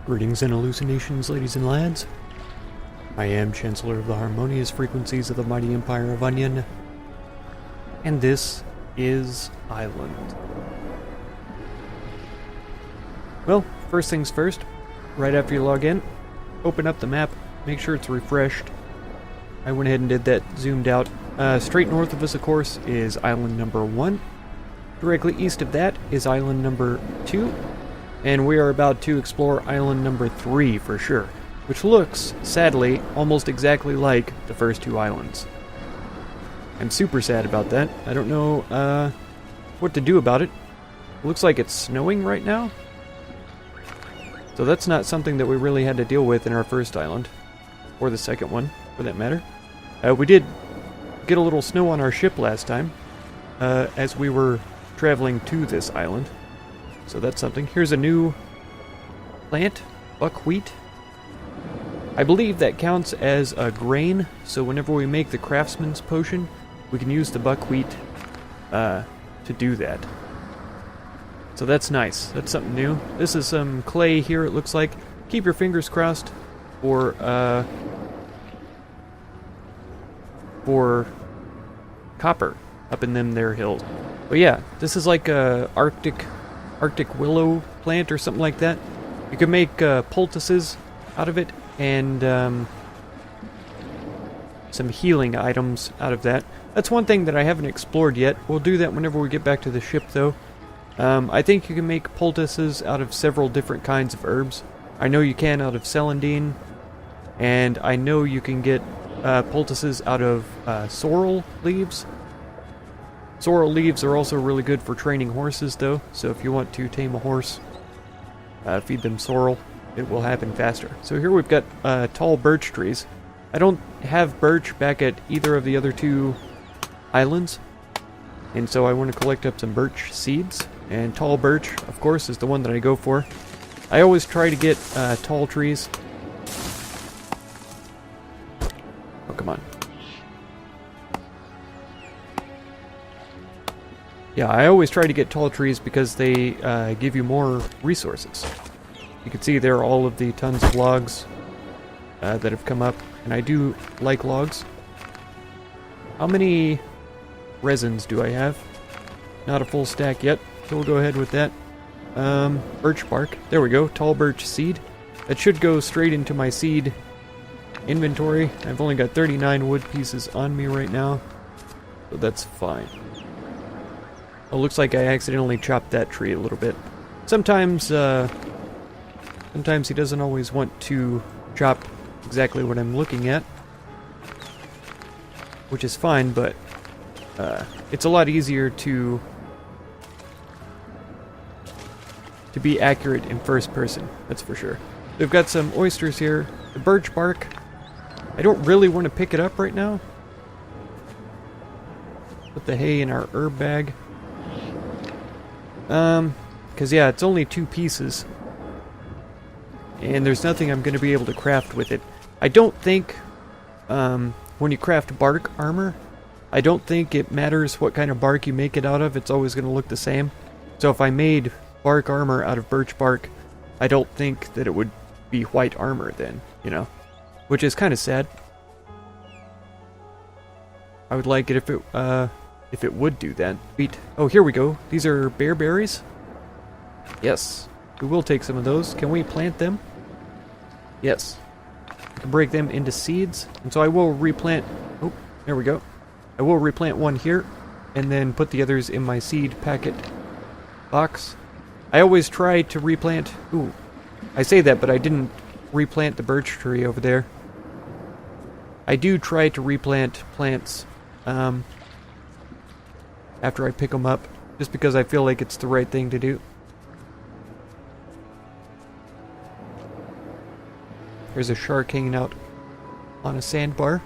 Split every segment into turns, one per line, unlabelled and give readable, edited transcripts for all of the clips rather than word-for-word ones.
Greetings and hallucinations, ladies and lads. I am Chancellor of the harmonious frequencies of the mighty empire of Onion, and this is Yland. Well, first things first, right after you log in, open up the map, make sure it's refreshed. I went ahead and did that, zoomed out. Straight north of us, of course, is island number 1. Directly east of that is island number 2. And we are about to explore island number 3 for sure, which looks, sadly, almost exactly like the first 2 islands. I'm super sad about that. I don't know what to do about it. It looks like it's snowing right now. So that's not something that we really had to deal with in our first island, or the second one, for that matter. We did get a little snow on our ship last time, as we were traveling to this island. So that's something. Here's a new plant, buckwheat. I believe that counts as a grain, so whenever we make the craftsman's potion, we can use the buckwheat to do that. So that's nice. That's something new. This is some clay here, it looks like. Keep your fingers crossed for copper up in them there hills. But yeah, this is like a Arctic willow plant or something like that. You can make poultices out of it and some healing items out of that. That's one thing that I haven't explored yet. We'll do that whenever we get back to the ship though. I think you can make poultices out of several different kinds of herbs. I know you can out of celandine, and I know you can get poultices out of sorrel leaves. Sorrel leaves are also really good for training horses though, so if you want to tame a horse, feed them sorrel, it will happen faster. So here we've got tall birch trees. I don't have birch back at either of the other 2 islands, and so I want to collect up some birch seeds, and tall birch, of course, is the one that I go for. I always try to get tall trees. Oh, come on. Yeah, I always try to get tall trees because they give you more resources. You can see there are all of the tons of logs that have come up, and I do like logs. How many resins do I have? Not a full stack yet, so we'll go ahead with that. Birch bark. There we go, tall birch seed. That should go straight into my seed inventory. I've only got 39 wood pieces on me right now, so that's fine. Oh, looks like I accidentally chopped that tree a little bit. Sometimes he doesn't always want to chop exactly what I'm looking at, which is fine, but it's a lot easier to be accurate in first person, that's for sure. We've got some oysters here. The birch bark, I don't really want to pick it up right now. Put the hay in our herb bag. Because yeah, it's only 2 pieces. And there's nothing I'm going to be able to craft with it. I don't think, when you craft bark armor, I don't think it matters what kind of bark you make it out of, it's always going to look the same. So if I made bark armor out of birch bark, I don't think that it would be white armor then, you know? Which is kind of sad. I would like it if it would do that. Oh, here we go. These are bear berries? Yes. We will take some of those. Can we plant them? Yes. We can break them into seeds. And so I will replant... Oh, there we go. I will replant one here, and then put the others in my seed packet box. I always try to replant... Ooh. I say that, but I didn't replant the birch tree over there. I do try to replant plants... after I pick them up, just because I feel like it's the right thing to do. There's a shark hanging out on a sandbar.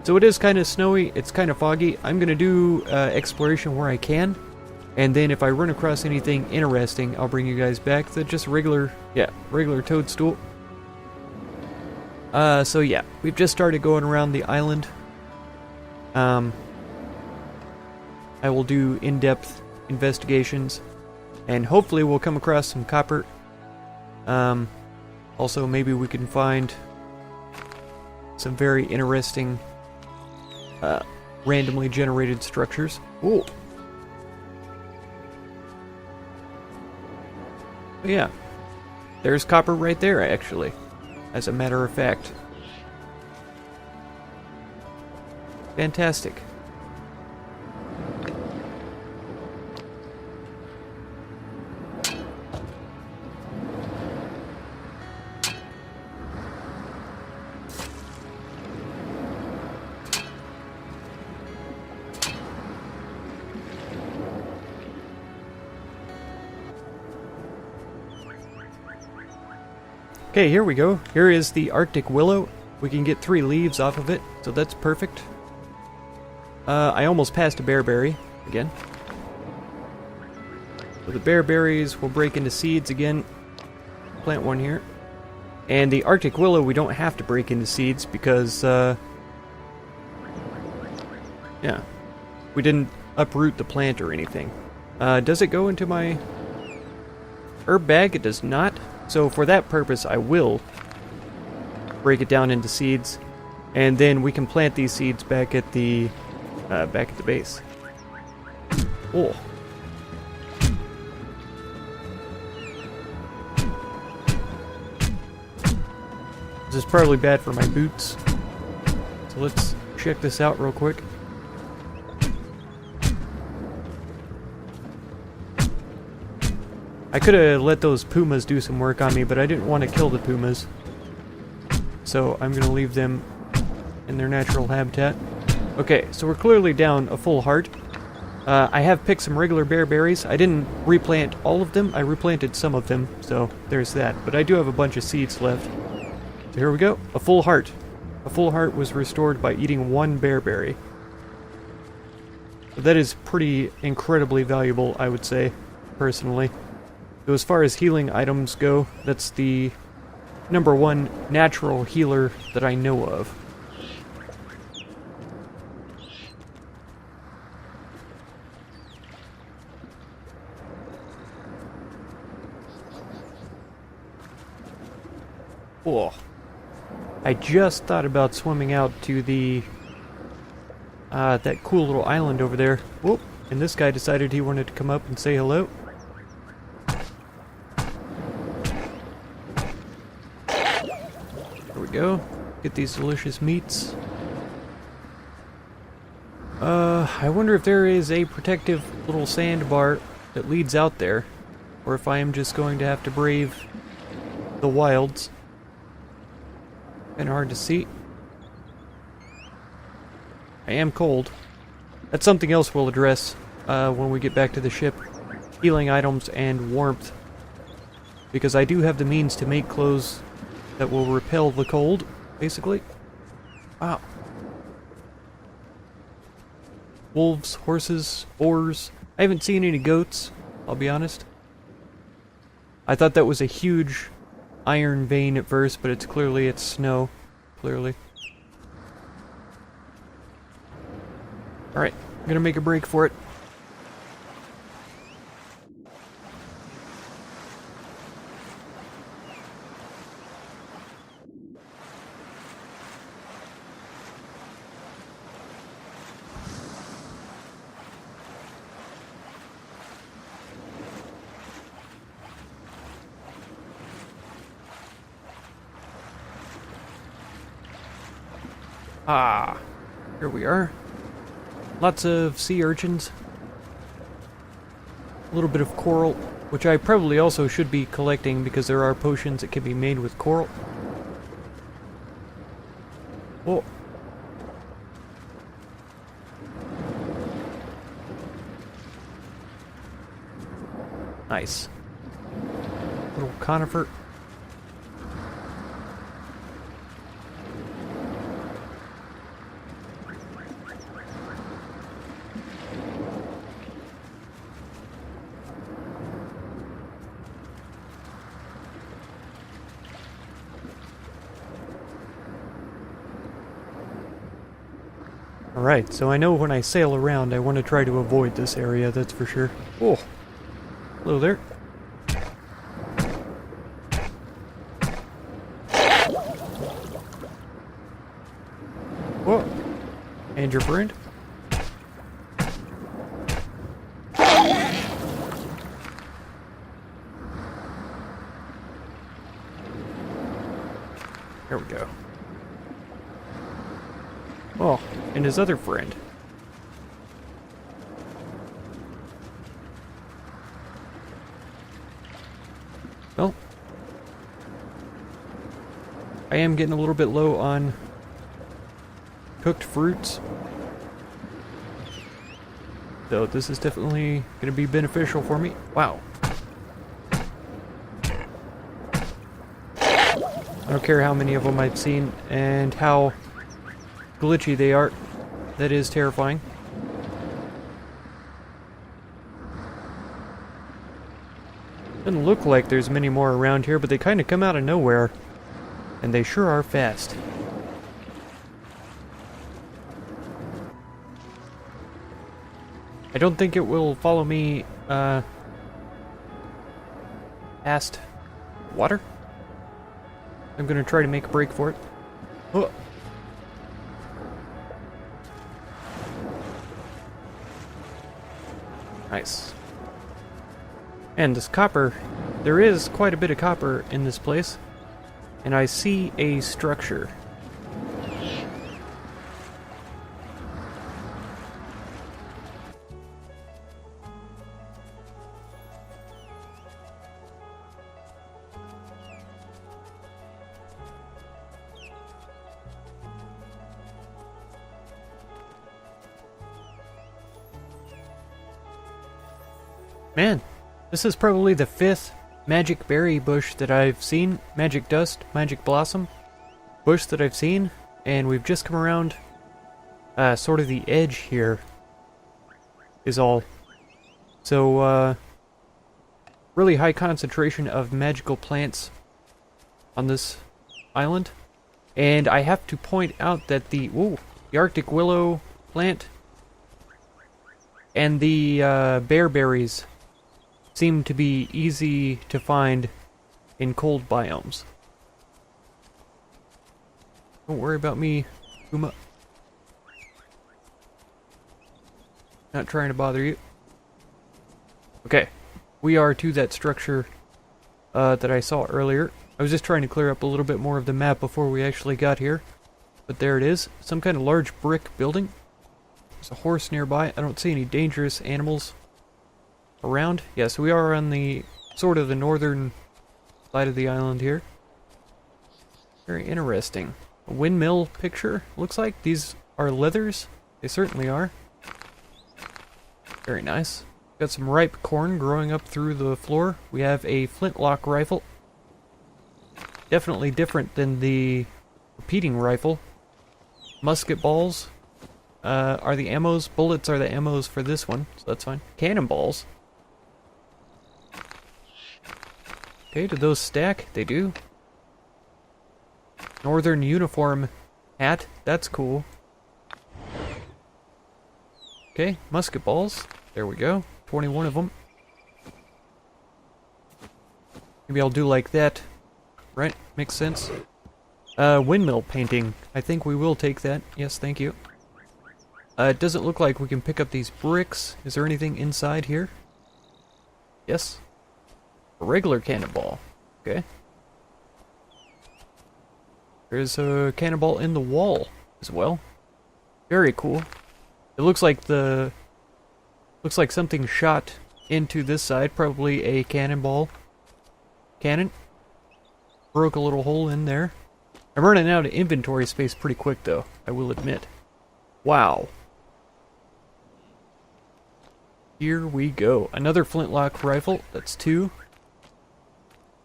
So it is kind of snowy, it's kind of foggy. I'm going to do exploration where I can, and then if I run across anything interesting, I'll bring you guys back. That's just regular toadstool. So yeah, we've just started going around the island. I will do in-depth investigations, and hopefully we'll come across some copper. Also, maybe we can find some very interesting randomly generated structures. Ooh. But yeah, there's copper right there, actually, as a matter of fact. Fantastic. Okay, here we go. Here is the Arctic willow. We can get 3 leaves off of it, so that's perfect. I almost passed a bearberry again. So the bearberries will break into seeds again. Plant one here. And the Arctic willow we don't have to break into seeds because, yeah, we didn't uproot the plant or anything. Does it go into my herb bag? It does not. So for that purpose, I will break it down into seeds, and then we can plant these seeds back at the base. Oh. This is probably bad for my boots. So let's check this out real quick. I could have let those pumas do some work on me, but I didn't want to kill the pumas. So I'm going to leave them in their natural habitat. Okay, so we're clearly down a full heart. I have picked some regular bearberries. I didn't replant all of them. I replanted some of them, so there's that. But I do have a bunch of seeds left. So here we go. A full heart. A full heart was restored by eating 1 bearberry. That is pretty incredibly valuable, I would say, personally. So as far as healing items go, that's the #1 natural healer that I know of. Oh. I just thought about swimming out to the that cool little island over there. Whoop! And this guy decided he wanted to come up and say hello. There we go. Get these delicious meats. I wonder if there is a protective little sandbar that leads out there, or if I am just going to have to brave the wilds. Kinda hard to see. I am cold. That's something else we'll address when we get back to the ship. Healing items and warmth. Because I do have the means to make clothes that will repel the cold, basically. Wow. Wolves, horses, boars. I haven't seen any goats, I'll be honest. I thought that was a huge iron vein at first, but it's snow. Clearly. Alright, I'm gonna make a break for it. Ah, here we are. Lots of sea urchins. A little bit of coral, which I probably also should be collecting because there are potions that can be made with coral. Oh. Nice. Little conifer. Alright, so I know when I sail around I want to try to avoid this area, that's for sure. Oh! Hello there. And your friend. There we go. Oh, and his other friend. Well, I am getting a little bit low on cooked fruits. So this is definitely going to be beneficial for me. Wow. I don't care how many of them I've seen and how glitchy they are. That is terrifying. Doesn't look like there's many more around here, but they kind of come out of nowhere. And they sure are fast. I don't think it will follow me, past water. I'm gonna try to make a break for it. Oh. Nice. And this copper, there is quite a bit of copper in this place. And I see a structure. Man, this is probably the 5th magic berry bush that I've seen. Magic dust, magic blossom bush that I've seen. And we've just come around sort of the edge here is all. So, really high concentration of magical plants on this island. And I have to point out that the Arctic willow plant and the bearberries seem to be easy to find in cold biomes. Don't worry about me, Uma. Not trying to bother you. Okay, we are to that structure that I saw earlier. I was just trying to clear up a little bit more of the map before we actually got here. But there it is. Some kind of large brick building. There's a horse nearby. I don't see any dangerous animals around. Yes, we are on the sort of the northern side of the island here. Very interesting. A windmill picture, looks like. These are leathers. They certainly are. Very nice. Got some ripe corn growing up through the floor. We have a flintlock rifle. Definitely different than the repeating rifle. Musket balls are the ammos. Bullets are the ammos for this one, so that's fine. Cannonballs. Okay, do those stack? They do. Northern uniform hat. That's cool. Okay, musket balls. There we go. 21 of them. Maybe I'll do like that. Right? Makes sense. Windmill painting. I think we will take that. Yes, thank you. It doesn't look like we can pick up these bricks. Is there anything inside here? Yes. A regular cannonball. Okay. There's a cannonball in the wall as well. Very cool. It looks like something shot into this side, probably a cannonball. Cannon. Broke a little hole in there. I'm running out of inventory space pretty quick though, I will admit. Wow. Here we go. Another flintlock rifle. That's 2.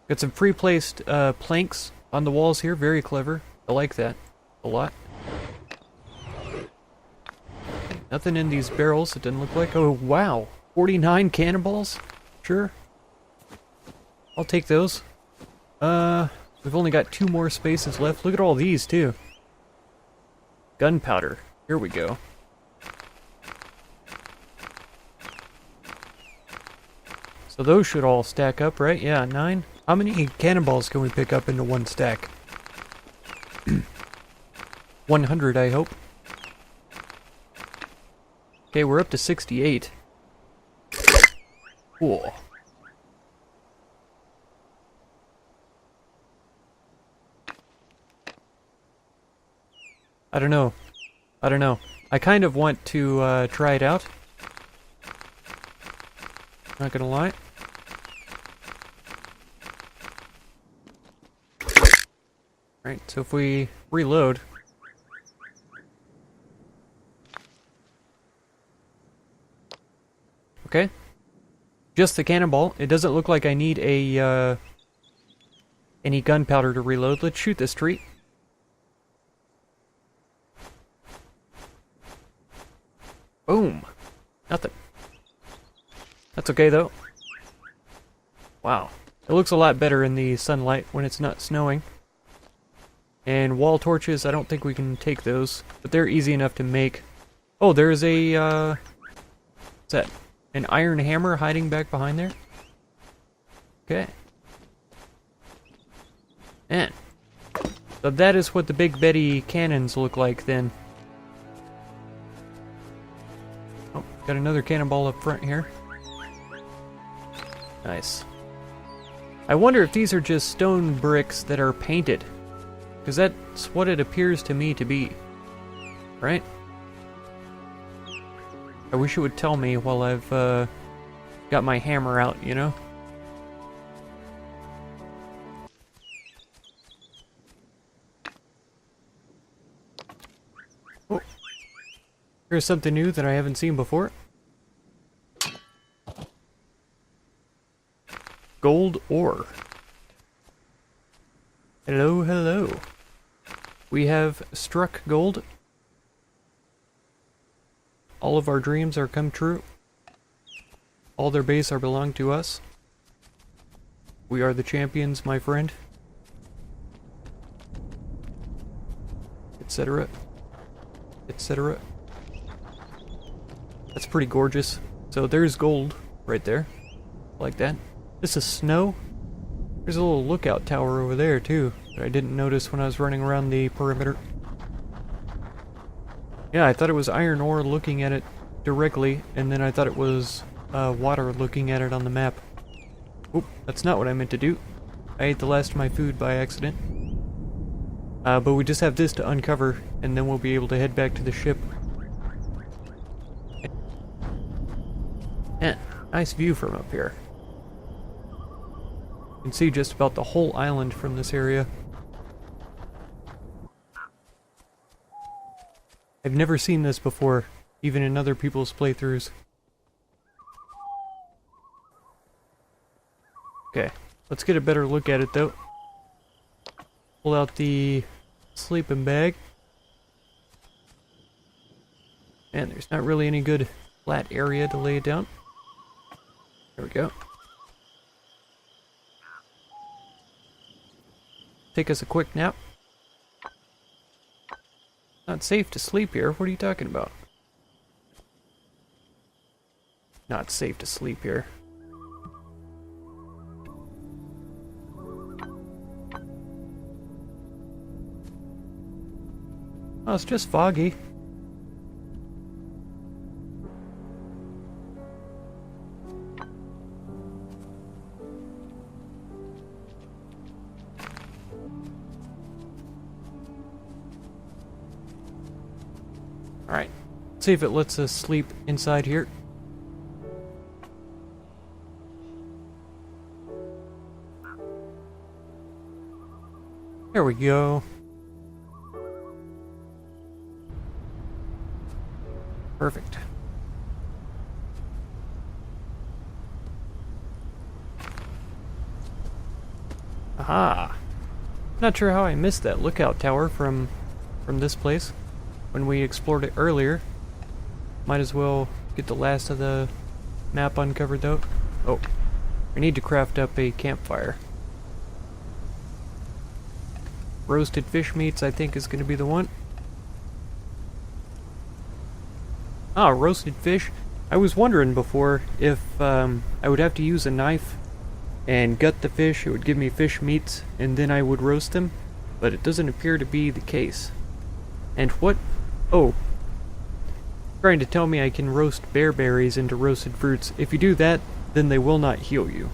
Got some pre-placed planks on the walls here. Very clever. I like that a lot. Nothing in these barrels, it doesn't look like. Oh, wow. 49 cannonballs? Sure. I'll take those. We've only got 2 more spaces left. Look at all these, too. Gunpowder. Here we go. So those should all stack up, right? Yeah, 9. How many cannonballs can we pick up into one stack? 100, I hope. Okay, we're up to 68. Cool. I don't know. I kind of want to try it out. Not gonna lie. Alright, so if we reload. Okay. Just the cannonball. It doesn't look like I need a any gunpowder to reload. Let's shoot this tree. Boom. Nothing. That's okay though. Wow. It looks a lot better in the sunlight when it's not snowing. And wall torches, I don't think we can take those, but they're easy enough to make. Oh, there's a what's that? An iron hammer hiding back behind there? Okay. Man. So that is what the Big Betty cannons look like then. Oh, got another cannonball up front here. Nice. I wonder if these are just stone bricks that are painted. Because that's what it appears to me to be. Right? I wish it would tell me while I've got my hammer out, you know? Oh. Here's something new that I haven't seen before. Gold ore. Hello, hello. We have struck gold. All of our dreams are come true. All their base are belong to us. We are the champions, my friend. Etc. Etc. That's pretty gorgeous. So there's gold right there. Like that. This is snow. There's a little lookout tower over there too that I didn't notice when I was running around the perimeter. Yeah, I thought it was iron ore looking at it directly, and then I thought it was water looking at it on the map. Oop, that's not what I meant to do. I ate the last of my food by accident. But we just have this to uncover, and then we'll be able to head back to the ship. Man, nice view from up here. You can see just about the whole island from this area. I've never seen this before, even in other people's playthroughs. Okay, let's get a better look at it though. Pull out the sleeping bag. And there's not really any good flat area to lay it down. There we go. Take us a quick nap. Not safe to sleep here. What are you talking about? Not safe to sleep here. Oh, it's just foggy. Alright, see if it lets us sleep inside here. There we go. Perfect. Aha! Not sure how I missed that lookout tower from this place when we explored it earlier. Might as well get the last of the map uncovered though. Oh, I need to craft up a campfire. Roasted fish meats I think is going to be the one. Ah, roasted fish. I was wondering before if I would have to use a knife and gut the fish, it would give me fish meats, and then I would roast them, but it doesn't appear to be the case. And what? Oh. trying to tell me I can roast bearberries into roasted fruits. If you do that, then they will not heal you.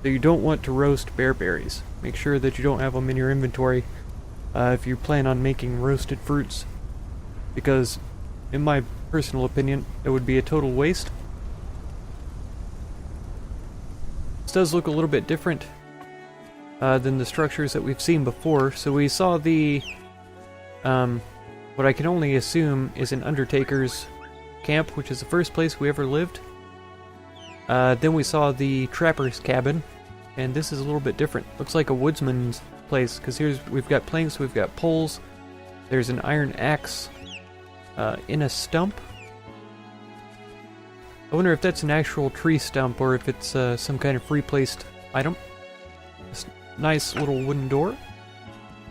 So you don't want to roast bearberries. Make sure that you don't have them in your inventory if you plan on making roasted fruits. Because, in my personal opinion, it would be a total waste. This does look a little bit different than the structures that we've seen before. So we saw the, what I can only assume is an Undertaker's camp, which is the first place we ever lived. Then we saw the Trapper's cabin, and this is a little bit different. Looks like a woodsman's place, because we've got planks, we've got poles, there's an iron axe in a stump. I wonder if that's an actual tree stump or if it's some kind of free-placed item. This nice little wooden door.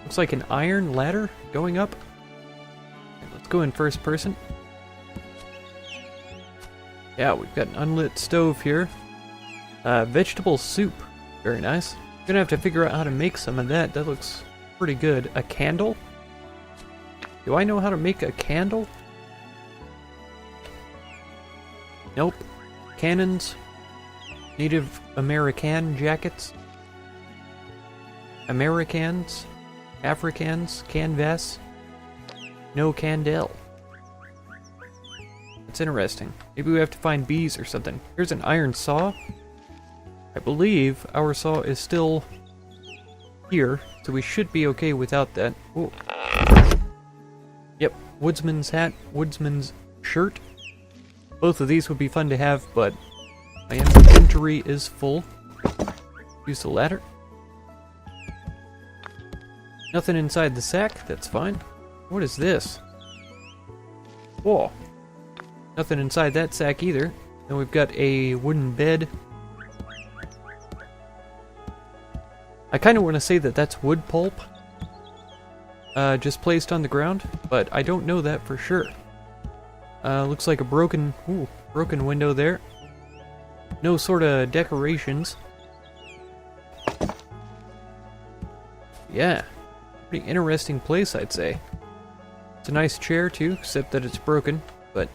Looks like an iron ladder going up. Okay, let's go in first person. Yeah, we've got an unlit stove here. Vegetable soup. Very nice. Gonna have to figure out how to make some of that. That looks pretty good. A candle? Do I know how to make a candle? Nope. Cannons. Native American jackets. Americans. Africans. Canvas. No candle. That's interesting. Maybe we have to find bees or something. Here's an iron saw. I believe our saw is still here, so we should be okay without that. Ooh. Yep, woodsman's hat, woodsman's shirt. Both of these would be fun to have, but my inventory is full. Use the ladder. Nothing inside the sack, that's fine. What is this? Whoa. Nothing inside that sack either. And we've got a wooden bed. I kind of want to say that that's wood pulp. Just placed on the ground, but I don't know that for sure. Looks like a broken window there. No sort of decorations. Yeah, pretty interesting place, I'd say. It's a nice chair too, except that it's broken, but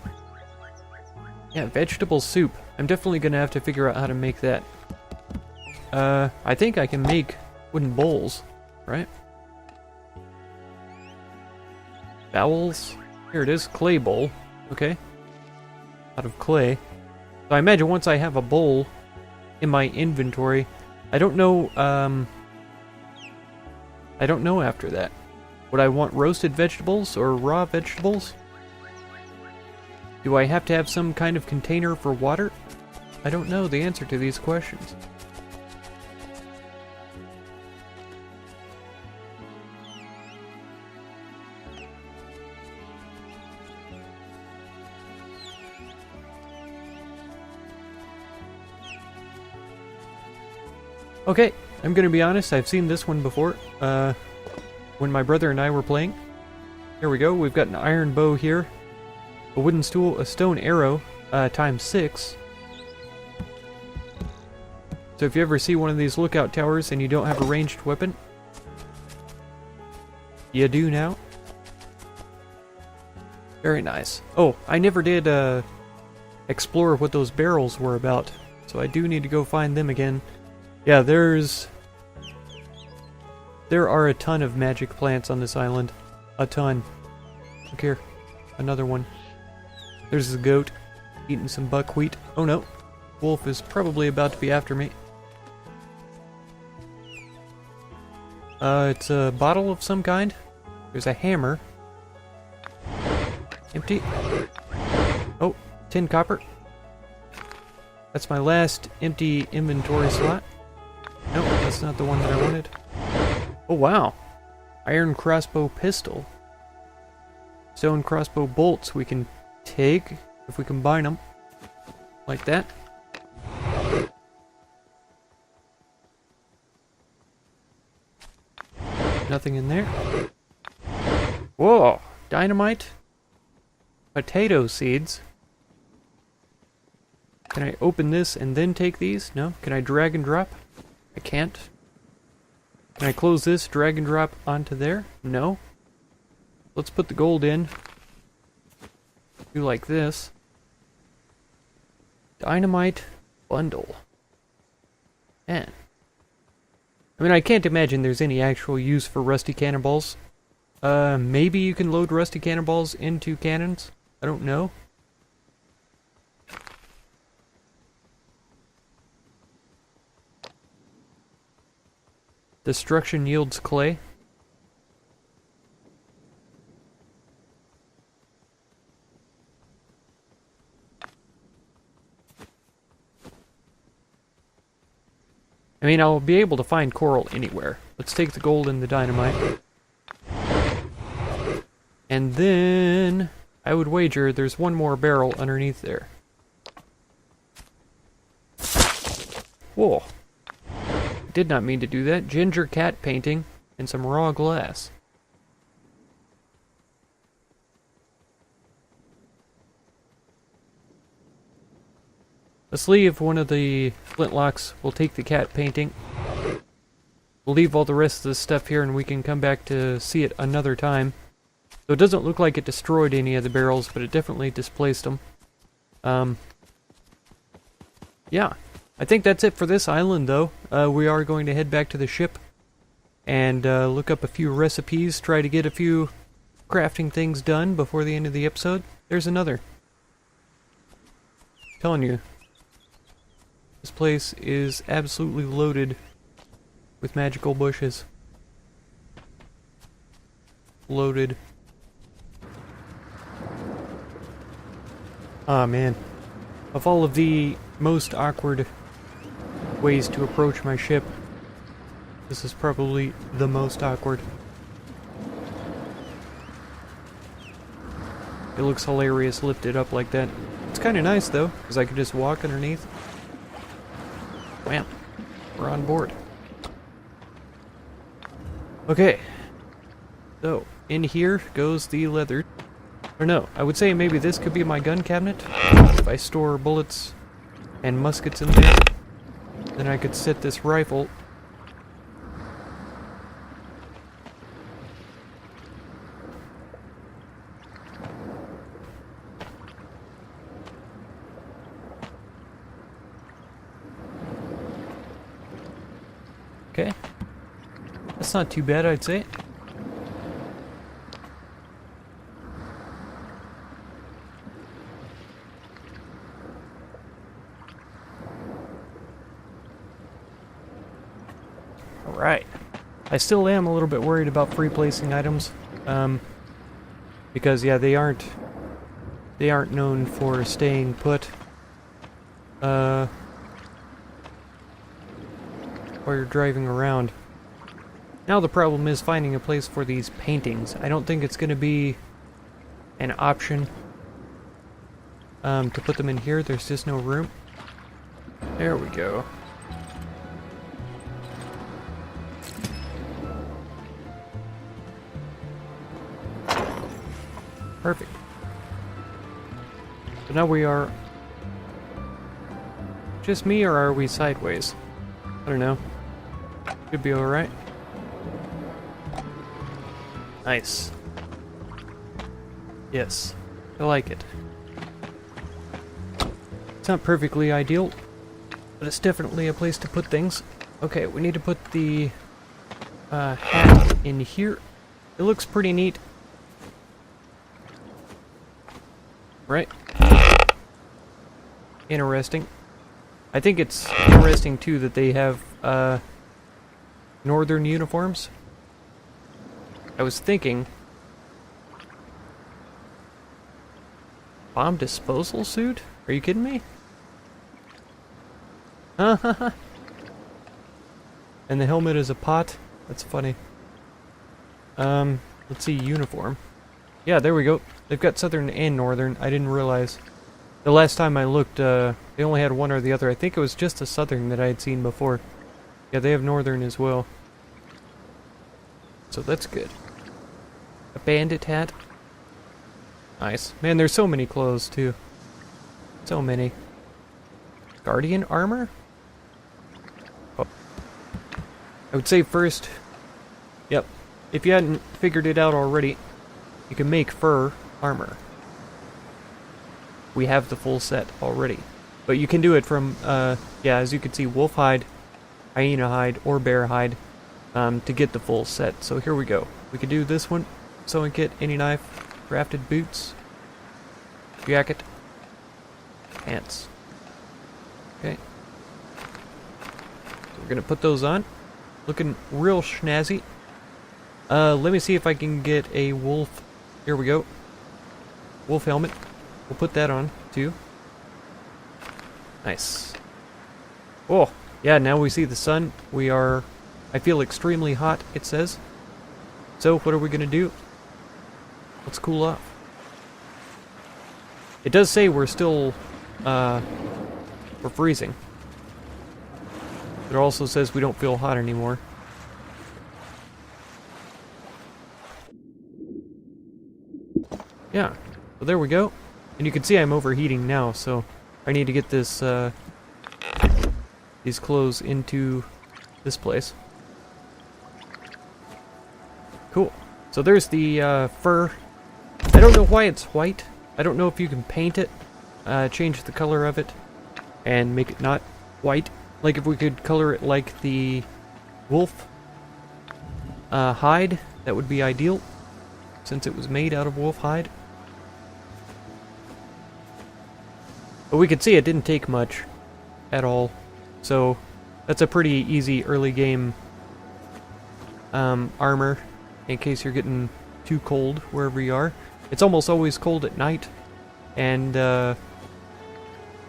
yeah, vegetable soup. I'm definitely gonna have to figure out how to make that. I think I can make wooden bowls, right? Bowls? Here it is, clay bowl. Okay. Out of clay. So I imagine once I have a bowl in my inventory, I don't know after that. Would I want roasted vegetables or raw vegetables? Do I have to have some kind of container for water? I don't know the answer to these questions. Okay, I'm gonna be honest, I've seen this one before, when my brother and I were playing. Here we go, we've got an iron bow here, a wooden stool, a stone arrow, times 6. So if you ever see one of these lookout towers and you don't have a ranged weapon, you do now. Very nice. Oh, I never did, explore what those barrels were about, so I do need to go find them again. Yeah, there are a ton of magic plants on this island. A ton. Look here. Another one. There's the goat eating some buckwheat. Oh no. Wolf is probably about to be after me. It's a bottle of some kind. There's a hammer. Empty. Oh, tin copper. That's my last empty inventory slot. Nope, that's not the one that I wanted. Oh wow. Iron crossbow pistol. Stone crossbow bolts we can take if we combine them. Like that. Nothing in there. Whoa! Dynamite? Potato seeds? Can I open this and then take these? No? Can I drag and drop? I can't. Can I close this, drag and drop onto there? No. Let's put the gold in. do like this. Dynamite bundle. Man. I mean, I can't imagine there's any actual use for rusty cannonballs. Maybe you can load rusty cannonballs into cannons? I don't know. Destruction yields clay. I mean, I'll be able to find coral anywhere. Let's take the gold and the dynamite. And then I would wager there's one more barrel underneath there. Whoa. Did not mean to do that. Ginger cat painting and some raw glass. Let's leave one of the flintlocks. We'll take the cat painting. We'll leave all the rest of this stuff here and we can come back to see it another time. So it doesn't look like it destroyed any of the barrels, but it definitely displaced them. Yeah. I think that's it for this island, though. We are going to head back to the ship and look up a few recipes, try to get a few crafting things done before the end of the episode. There's another. I'm telling you, this place is absolutely loaded with magical bushes. Loaded. Ah, man. Of all of the most awkward ways to approach my ship, this is probably the most awkward. It looks hilarious lifted up like that. It's kind of nice though, because I can just walk underneath. Wham! We're on board. Okay. So, in here goes the leather. Or no, I would say maybe this could be my gun cabinet. If I store bullets and muskets in there, then I could set this rifle. Okay. That's not too bad, I'd say. Alright. I still am a little bit worried about free placing items. Because yeah, they aren't known for staying put. While you're driving around. Now the problem is finding a place for these paintings. I don't think it's going to be an option to put them in here. There's just no room. There we go. Perfect. So now we are... Just me, or are we sideways? I don't know. Should be alright. Nice. Yes. I like it. It's not perfectly ideal, but it's definitely a place to put things. Okay, we need to put the hat in here. It looks pretty neat. Right? Interesting. I think it's interesting too that they have northern uniforms. I was thinking, bomb disposal suit? Are you kidding me? And the helmet is a pot? That's funny. Let's see, uniform. Yeah, there we go. They've got southern and northern. I didn't realize. The last time I looked, they only had one or the other. I think it was just the southern that I had seen before. Yeah, they have northern as well. So that's good. A bandit hat. Nice. Man, there's so many clothes, too. So many. Guardian armor? Oh. I would say first... Yep. If you hadn't figured it out already, you can make fur armor. we have the full set already. But you can do it from, yeah, as you can see, wolf hide, hyena hide, or bear hide to get the full set. So here we go. We could do this one. Sewing kit, any knife, crafted boots, jacket, pants. Okay. So we're going to put those on. Looking real snazzy. Let me see if I can get a wolf. Here we go. Wolf helmet. We'll put that on, too. Nice. Oh, yeah, now we see the sun. We are, I feel extremely hot, it says. So, what are we going to do? Let's cool off. It does say we're still, we're freezing. It also says we don't feel hot anymore. Yeah, so there we go. And you can see I'm overheating now, so I need to get this, these clothes into this place. Cool. So there's the, fur. I don't know why it's white. I don't know if you can paint it, change the color of it, and make it not white. Like if we could color it like the wolf hide, that would be ideal, since it was made out of wolf hide. But we could see it didn't take much at all, so that's a pretty easy early game armor, in case you're getting too cold wherever you are. It's almost always cold at night, and of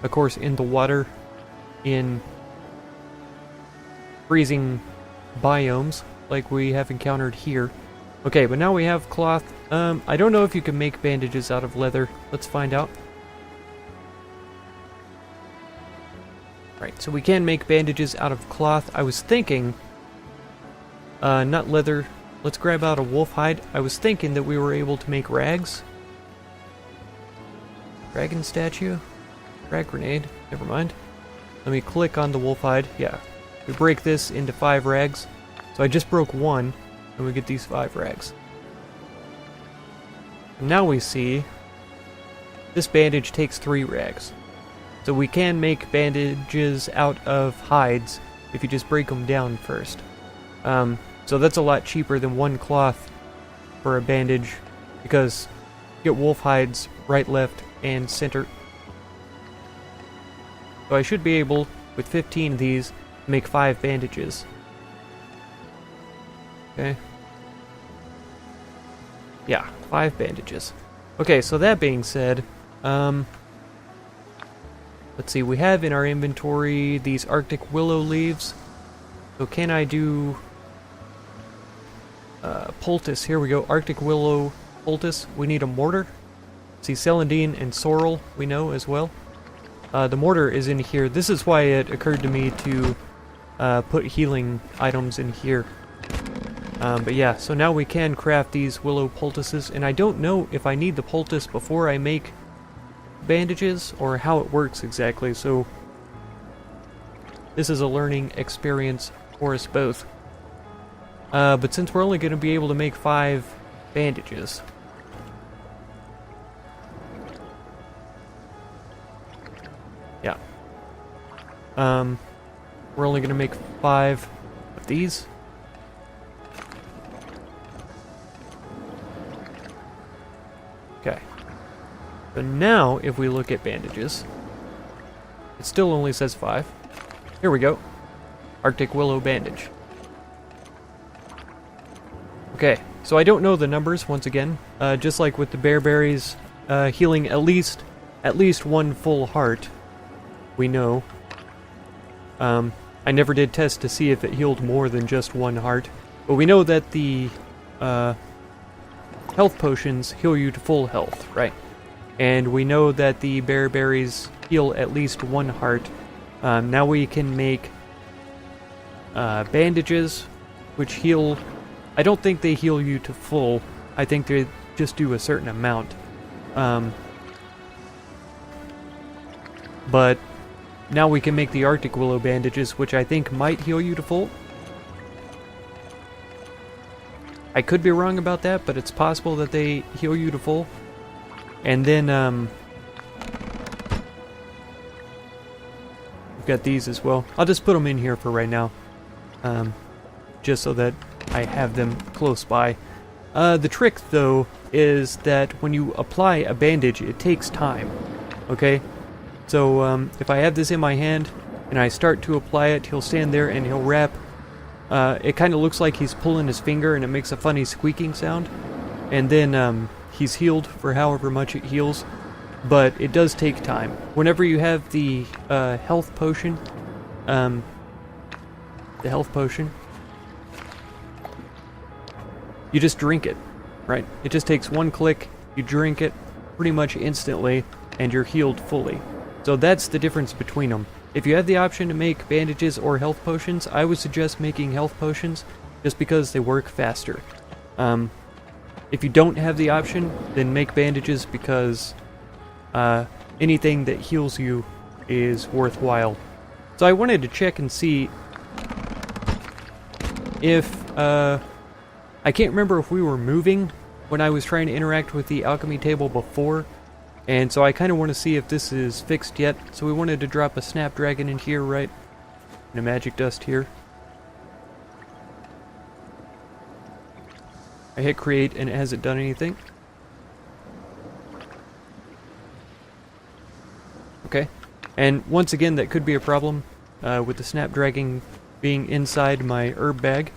course in the water, in freezing biomes like we have encountered here. Okay, but now we have cloth. I don't know if you can make bandages out of leather. Let's find out. Right, so we can make bandages out of cloth. I was thinking, not leather. Let's grab out a wolf hide. I was thinking that we were able to make rags. Dragon statue? Frag grenade. Never mind. Let me click on the wolf hide. Yeah. We break this into 5 rags. So I just broke 1, and we get these 5 rags. And now we see this bandage takes 3 rags. So we can make bandages out of hides if you just break them down first. So that's a lot cheaper than 1 cloth for a bandage, because you get wolf hides right, left, and center. So I should be able, with 15 of these, to make 5 bandages. Okay. Yeah, 5 bandages. Okay, so that being said, let's see, we have in our inventory these Arctic willow leaves. So can I do poultice? Here we go, Arctic willow poultice. We need a mortar. See, celandine and sorrel we know as well. The mortar is in here. This is why it occurred to me to put healing items in here. But yeah, so now we can craft these willow poultices, and I don't know if I need the poultice before I make bandages or how it works exactly, so this is a learning experience for us both. But since we're only going to be able to make 5 bandages, yeah, we're only going to make 5 of these. Okay. So now, if we look at bandages, it still only says 5. Here we go. Arctic willow bandage. Okay, so I don't know the numbers, once again. Just like with the bear berries, healing at least 1 full heart, we know. I never did test to see if it healed more than just 1 heart, but we know that the health potions heal you to full health, right? And we know that the bear berries heal at least 1 heart. Now we can make bandages, which heal... I don't think they heal you to full. I think they just do a certain amount. But now we can make the Arctic willow bandages, which I think might heal you to full. I could be wrong about that, but it's possible that they heal you to full. And then, We've got these as well. I'll just put them in here for right now. Just so that I have them close by. The trick, though, is that when you apply a bandage, it takes time. Okay? So, if I have this in my hand, and I start to apply it, he'll stand there and he'll wrap. It kind of looks like he's pulling his finger, and it makes a funny squeaking sound. And then, he's healed for however much it heals. But it does take time. Whenever you have the, health potion, you just drink it, right? It just takes one click, you drink it pretty much instantly, and you're healed fully. So that's the difference between them. If you have the option to make bandages or health potions, I would suggest making health potions just because they work faster. If you don't have the option, then make bandages because anything that heals you is worthwhile. So I wanted to check and see if, I can't remember if we were moving when I was trying to interact with the alchemy table before, and so I kind of want to see if this is fixed yet. So we wanted to drop a snapdragon in here, right? And a magic dust here. I hit create and it hasn't done anything. Okay, and once again that could be a problem with the snapdragon being inside my herb bag.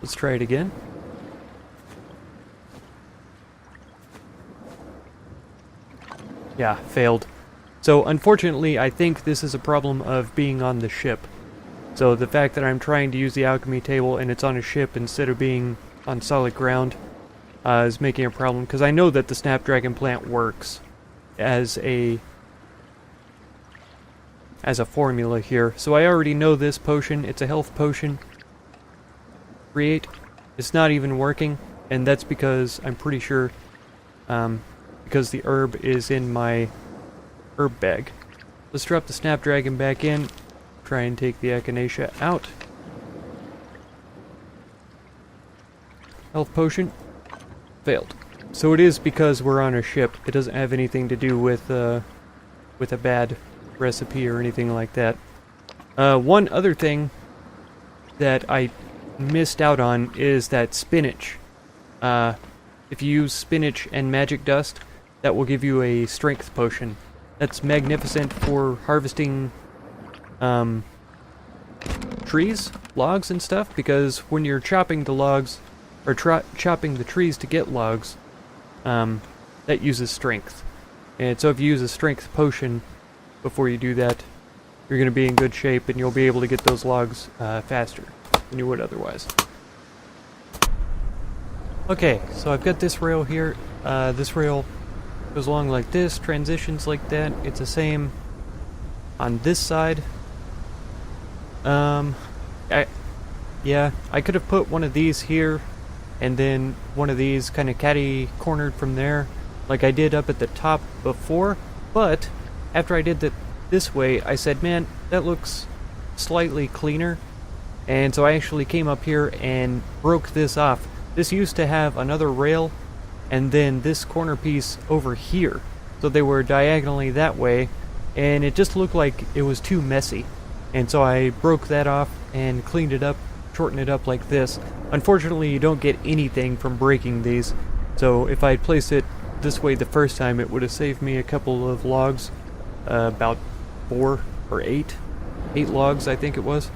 Let's try it again. Yeah, failed. So unfortunately, I think this is a problem of being on the ship. So the fact that I'm trying to use the alchemy table and it's on a ship instead of being on solid ground is making a problem, because I know that the snapdragon plant works as a formula here. So I already know this potion. It's a health potion. Create. It's not even working, and that's because I'm pretty sure because the herb is in my herb bag. Let's drop the snapdragon back in, try and take the echinacea out. Health potion failed. So it is because we're on a ship. It doesn't have anything to do with a bad recipe or anything like that. One other thing that I missed out on is that spinach. If you use spinach and magic dust, that will give you a strength potion. That's magnificent for harvesting trees, logs and stuff, because when you're chopping the logs, or chopping the trees to get logs, that uses strength. And so if you use a strength potion before you do that, you're going to be in good shape and you'll be able to get those logs faster than you would otherwise. Okay, so I've got this rail here. This rail goes along like this, transitions like that. It's the same on this side. I could have put one of these here and then one of these kind of catty-cornered from there, like I did up at the top before, but after I did that this way, I said, man, that looks slightly cleaner, and so I actually came up here and broke this off. This used to have another rail, and then this corner piece over here, so they were diagonally that way, and it just looked like it was too messy, and so I broke that off and cleaned it up, shortened it up like this. Unfortunately, you don't get anything from breaking these, so if I had placed it this way the first time, it would have saved me a couple of logs, about 4 or 8 logs I think it was.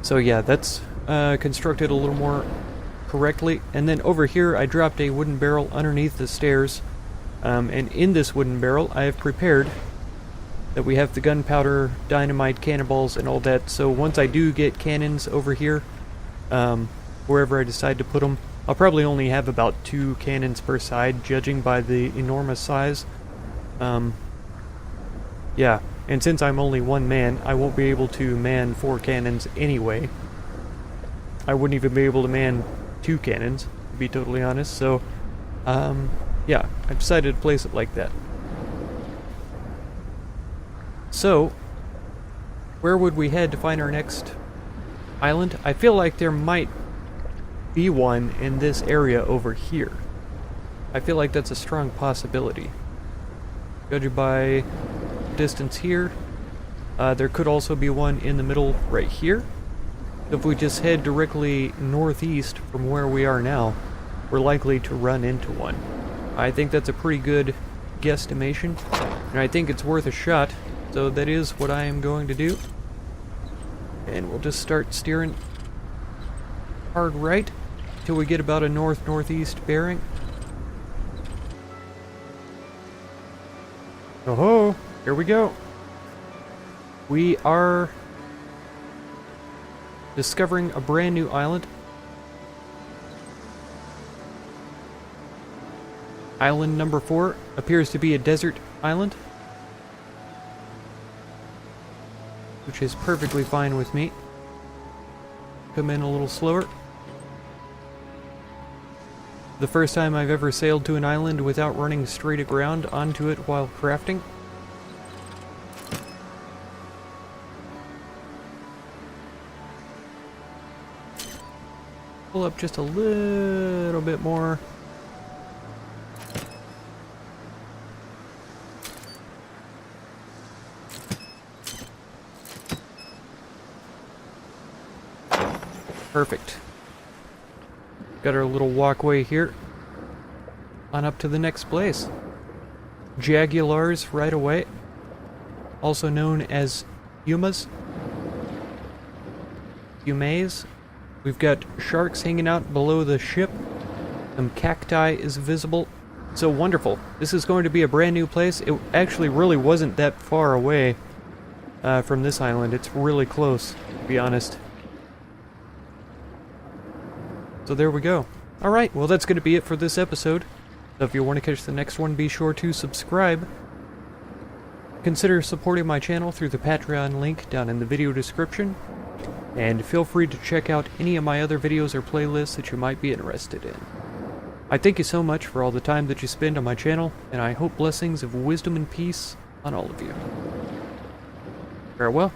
So yeah, that's constructed a little more correctly. And then over here I dropped a wooden barrel underneath the stairs, and in this wooden barrel I have prepared that we have the gunpowder, dynamite, cannonballs, and all that. So once I do get cannons over here, wherever I decide to put them, I'll probably only have about 2 cannons per side, judging by the enormous size. Yeah, and since I'm only one man, I won't be able to man 4 cannons anyway. I wouldn't even be able to man 2 cannons, to be totally honest, so, yeah, I decided to place it like that. So, where would we head to find our next island? I feel like there might be one in this area over here. I feel like that's a strong possibility. Judging by distance here. There could also be one in the middle right here. If we just head directly northeast from where we are now, we're likely to run into one. I think that's a pretty good guesstimation, and I think it's worth a shot, so that is what I am going to do. And we'll just start steering hard right till we get about a north-northeast bearing. Oh-ho! Here we go! We are discovering a brand new island. Island number 4 appears to be a desert island, which is perfectly fine with me. Come in a little slower. The first time I've ever sailed to an island without running straight aground onto it while crafting. Pull up just a little bit more. Perfect. Got our little walkway here. On up to the next place. Jaguars right away. Also known as Yumas. Yumays. We've got sharks hanging out below the ship. Some cacti is visible. So wonderful. This is going to be a brand new place. It actually really wasn't that far away from this island. It's really close, to be honest. So there we go. Alright, well that's going to be it for this episode. So if you want to catch the next one, be sure to subscribe. Consider supporting my channel through the Patreon link down in the video description. And feel free to check out any of my other videos or playlists that you might be interested in. I thank you so much for all the time that you spend on my channel, and I hope blessings of wisdom and peace on all of you. Farewell.